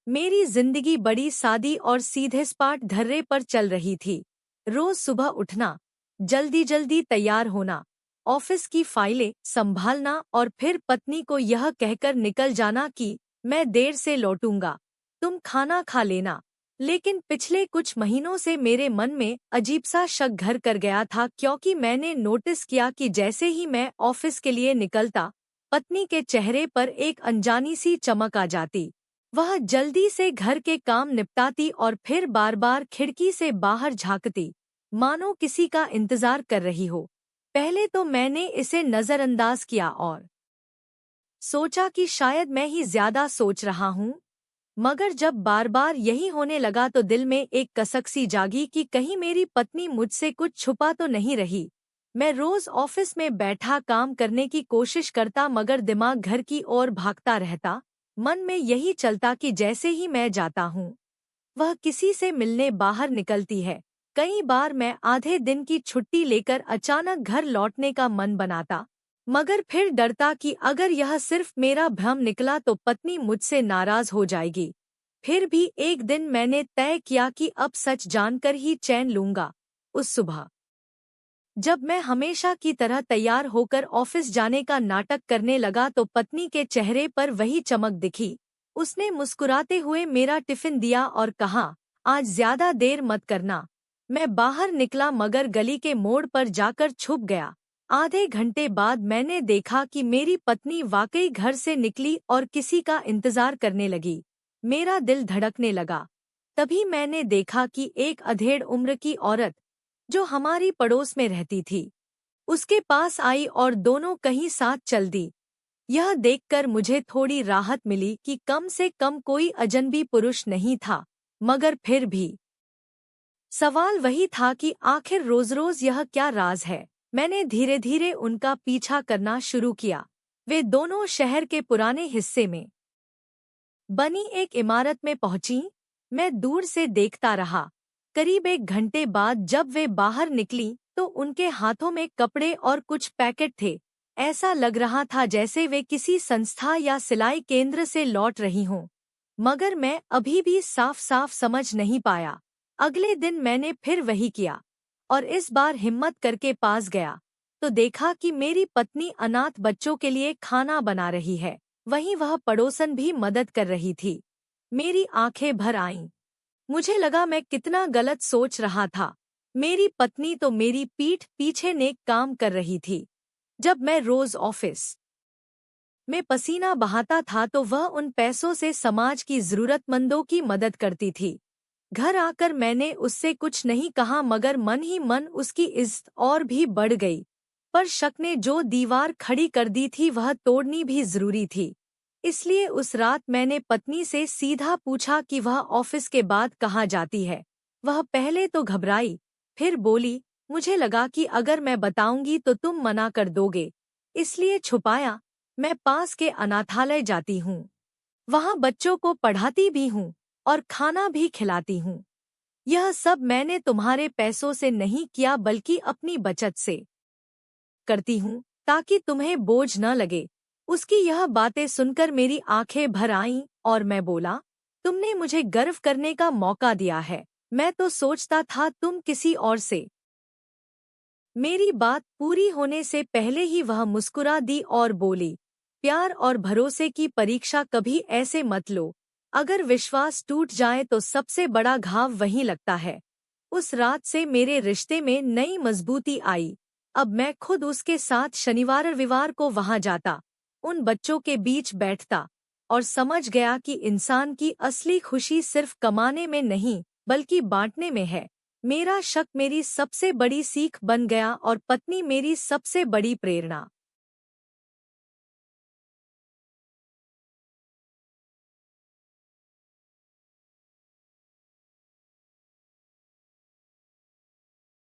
मेरी जिंदगी बड़ी सादी और सीधे सपाट ढर्रे पर चल रही थी। रोज सुबह उठना, जल्दी जल्दी तैयार होना, ऑफिस की फाइलें संभालना और फिर पत्नी को यह कहकर निकल जाना कि मैं देर से लौटूंगा, तुम खाना खा लेना। लेकिन पिछले कुछ महीनों से मेरे मन में अजीब सा शक घर कर गया था, क्योंकि मैंने नोटिस किया कि जैसे ही मैं ऑफिस के लिए निकलता, पत्नी के चेहरे पर एक अनजानी सी चमक आ जाती। वह जल्दी से घर के काम निपटाती और फिर बार बार खिड़की से बाहर झांकती, मानो किसी का इंतजार कर रही हो। पहले तो मैंने इसे नजरअंदाज किया और सोचा कि शायद मैं ही ज्यादा सोच रहा हूँ। मगर जब बार बार यही होने लगा तो दिल में एक कसक सी जागी कि कहीं मेरी पत्नी मुझसे कुछ छुपा तो नहीं रही। मैं रोज ऑफिस में बैठा काम करने की कोशिश करता, मगर दिमाग घर की ओर भागता रहता। मन में यही चलता कि जैसे ही मैं जाता हूँ, वह किसी से मिलने बाहर निकलती है। कई बार मैं आधे दिन की छुट्टी लेकर अचानक घर लौटने का मन बनाता, मगर फिर डरता कि अगर यह सिर्फ मेरा भ्रम निकला तो पत्नी मुझसे नाराज हो जाएगी। फिर भी एक दिन मैंने तय किया कि अब सच जानकर ही चैन लूंगा। उस सुबह जब मैं हमेशा की तरह तैयार होकर ऑफिस जाने का नाटक करने लगा तो पत्नी के चेहरे पर वही चमक दिखी। उसने मुस्कुराते हुए मेरा टिफिन दिया और कहा, आज ज्यादा देर मत करना। मैं बाहर निकला, मगर गली के मोड़ पर जाकर छुप गया। आधे घंटे बाद मैंने देखा कि मेरी पत्नी वाकई घर से निकली और किसी का इंतजार करने लगी। मेरा दिल धड़कने लगा। तभी मैंने देखा कि एक अधेड़ उम्र की औरत, जो हमारी पड़ोस में रहती थी, उसके पास आई और दोनों कहीं साथ चल दी। यह देखकर मुझे थोड़ी राहत मिली कि कम से कम कोई अजनबी पुरुष नहीं था, मगर फिर भी सवाल वही था कि आखिर रोज रोज यह क्या राज है। मैंने धीरे धीरे उनका पीछा करना शुरू किया। वे दोनों शहर के पुराने हिस्से में बनी एक इमारत में पहुंची। मैं दूर से देखता रहा। करीब एक घंटे बाद जब वे बाहर निकली तो उनके हाथों में कपड़े और कुछ पैकेट थे। ऐसा लग रहा था जैसे वे किसी संस्था या सिलाई केंद्र से लौट रही हों, मगर मैं अभी भी साफ साफ समझ नहीं पाया। अगले दिन मैंने फिर वही किया और इस बार हिम्मत करके पास गया तो देखा कि मेरी पत्नी अनाथ बच्चों के लिए खाना बना रही है। वहीं वह पड़ोसन भी मदद कर रही थी। मेरी आंखें भर आईं। मुझे लगा मैं कितना गलत सोच रहा था। मेरी पत्नी तो मेरी पीठ पीछे नेक काम कर रही थी। जब मैं रोज ऑफिस में पसीना बहाता था तो वह उन पैसों से समाज की जरूरतमंदों की मदद करती थी। घर आकर मैंने उससे कुछ नहीं कहा, मगर मन ही मन उसकी इज्जत और भी बढ़ गई। पर शक ने जो दीवार खड़ी कर दी थी वह तोड़नी भी जरूरी थी। इसलिए उस रात मैंने पत्नी से सीधा पूछा कि वह ऑफिस के बाद कहाँ जाती है। वह पहले तो घबराई, फिर बोली, मुझे लगा कि अगर मैं बताऊंगी तो तुम मना कर दोगे, इसलिए छुपाया। मैं पास के अनाथालय जाती हूँ, वहाँ बच्चों को पढ़ाती भी हूँ और खाना भी खिलाती हूँ। यह सब मैंने तुम्हारे पैसों से नहीं किया, बल्कि अपनी बचत से करती हूँ, ताकि तुम्हें बोझ न लगे। उसकी यह बातें सुनकर मेरी आंखें भर आईं और मैं बोला, तुमने मुझे गर्व करने का मौका दिया है। मैं तो सोचता था तुम किसी और से। मेरी बात पूरी होने से पहले ही वह मुस्कुरा दी और बोली, प्यार और भरोसे की परीक्षा कभी ऐसे मत लो। अगर विश्वास टूट जाए तो सबसे बड़ा घाव वहीं लगता है। उस रात से मेरे रिश्ते में नई मजबूती आई। अब मैं खुद उसके साथ शनिवार रविवार को वहां जाता, उन बच्चों के बीच बैठता और समझ गया कि इंसान की असली खुशी सिर्फ कमाने में नहीं, बल्कि बांटने में है। मेरा शक मेरी सबसे बड़ी सीख बन गया और पत्नी मेरी सबसे बड़ी प्रेरणा।